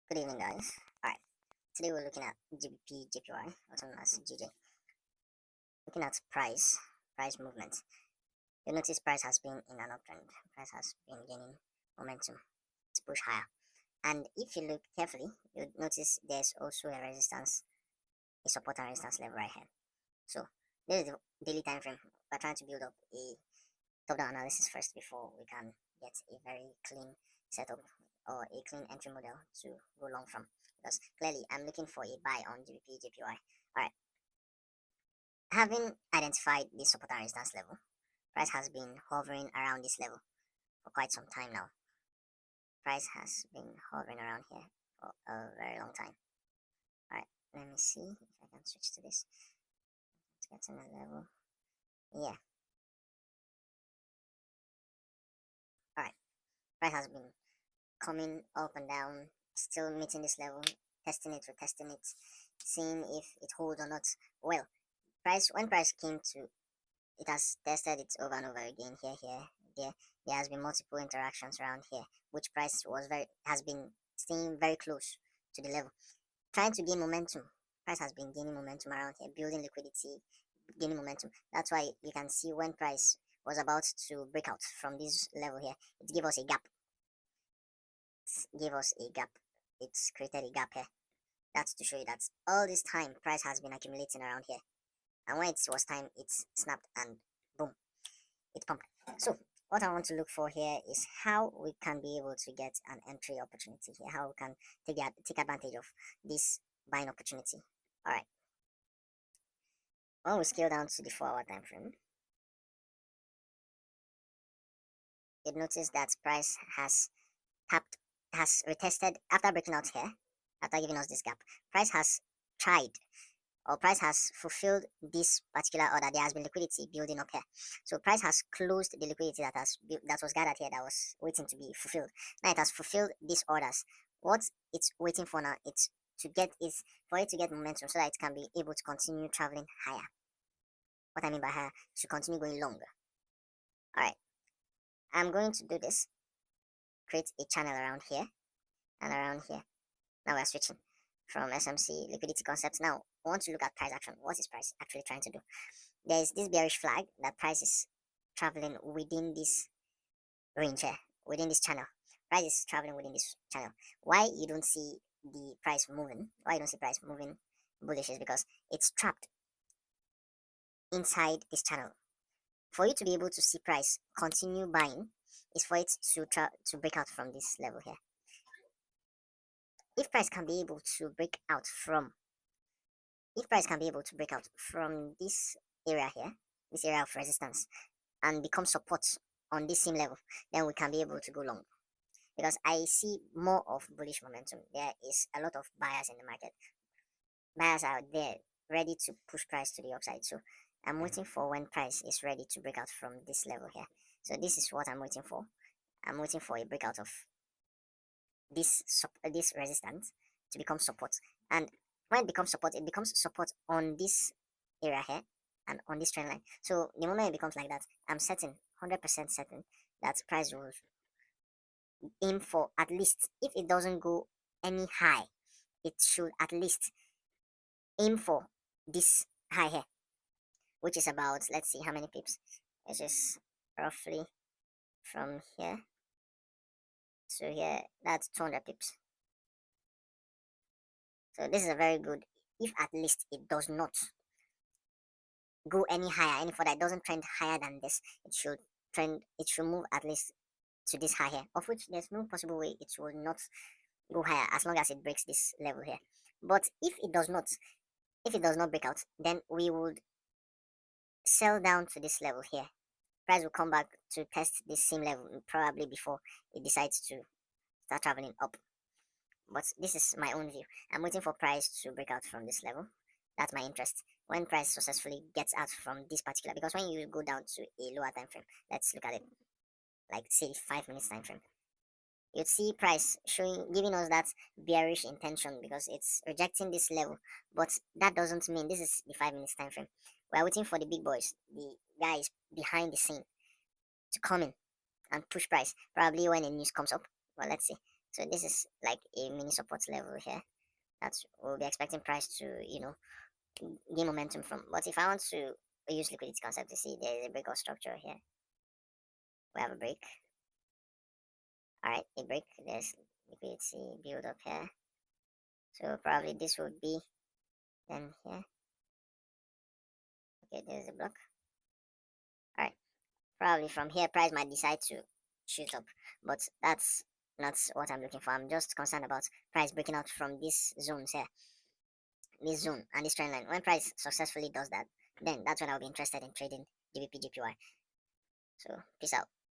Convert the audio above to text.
Good evening, guys. Alright, today we're looking at Gbpjpy, also known as GJ. Looking at price movement. You'll notice price has been in an uptrend. Price has been gaining momentum to push higher. And if you look carefully, you'll notice there's also a resistance, a support and resistance level right here. So this is the daily time frame. We're trying to build up a top-down analysis first before we can get a very clean setup or a clean entry model to go long from, because clearly I'm looking for a buy on Gbpjpy. Alright, having identified this support and resistance level, price has been hovering around this level for quite some time now. Price has been hovering around here for a very long time. Alright, let me see if I can switch to this. Let's get to a level. Yeah. Alright, price has been coming up and down, still meeting this level, testing it, retesting it, seeing if it holds or not. Well, when price came to, it has tested it over and over again. There has been multiple interactions around here, which price has been staying very close to the level, trying to gain momentum. Price has been gaining momentum around here, building liquidity, gaining momentum. That's why you can see when price was about to break out from this level here, it gave us a gap. It's created a gap here. That's to show you that all this time price has been accumulating around here, and when it was time, it snapped and boom, it pumped. So what I want to look for here is how we can be able to get an entry opportunity here, how we can take advantage of this buying opportunity. All right, when we scale down to the 4-hour time frame, you'd notice that price has retested after breaking out here, after giving us this gap. Price has tried, or price has fulfilled this particular order. There has been liquidity building up here, so price has closed the liquidity that was gathered here, that was waiting to be fulfilled. Now it has fulfilled these orders. What it's waiting for now, is for it to get momentum so that it can be able to continue traveling higher. What I mean by higher, to continue going longer. All right, I'm going to do this, create a channel around here and around here. Now we're switching from SMC liquidity concepts. Now we want to look at price action. What is price actually trying to do? There is this bearish flag that price is traveling within this range here, within this channel. Price is traveling within this channel. Why you don't see the price moving? Why you don't see price moving bullish is because it's trapped inside this channel. For you to be able to see price continue buying is for it to break out from this level here. If price can be able to break out from this area here, this area of resistance, and become support on this same level, then we can be able to go long, because I see more of bullish momentum. There is a lot of buyers in the market. Buyers are there ready to push price to the upside, so I'm waiting for when price is ready to break out from this level here. So this is what I'm waiting for. I'm waiting for a breakout of this resistance to become support, and when it becomes support on this area here and on this trend line. So the moment it becomes like that, I'm 100% certain that price will aim for, at least if it doesn't go any high, it should at least aim for this high here, which is about, let's see how many pips. It's just roughly from here to here, that's 200 pips. So this is a very good, if at least it does not go any higher, any further, it doesn't trend higher than this, it should move at least to this high here, of which there's no possible way it will not go higher as long as it breaks this level here. But if it does not break out, then we would sell down to this level here. Price will come back to test this same level probably before it decides to start traveling up. But this is my own view. I'm waiting for price to break out from this level. That's my interest. When price successfully gets out from this particular, because when you go down to a lower time frame, let's look at it, like say 5 minutes time frame, you'd see price giving us that bearish intention because it's rejecting this level. But that doesn't mean, this is the 5 minutes time frame, we're waiting for the big boys, the guys behind the scene, to come in and push price, probably when the news comes up. Well, let's see. So this is like a mini support level here that we'll be expecting price to, gain momentum from. But if I want to use liquidity concept to see there's a breakout structure here, we have a break. All right, a break. There's liquidity build up here. So probably this would be then here. Okay, there's a block. All right, probably from here price might decide to shoot up, but that's not what I'm looking for. I'm just concerned about price breaking out from these zones here, this zone and this trend line. When price successfully does that, then that's when I'll be interested in trading GBP So peace out.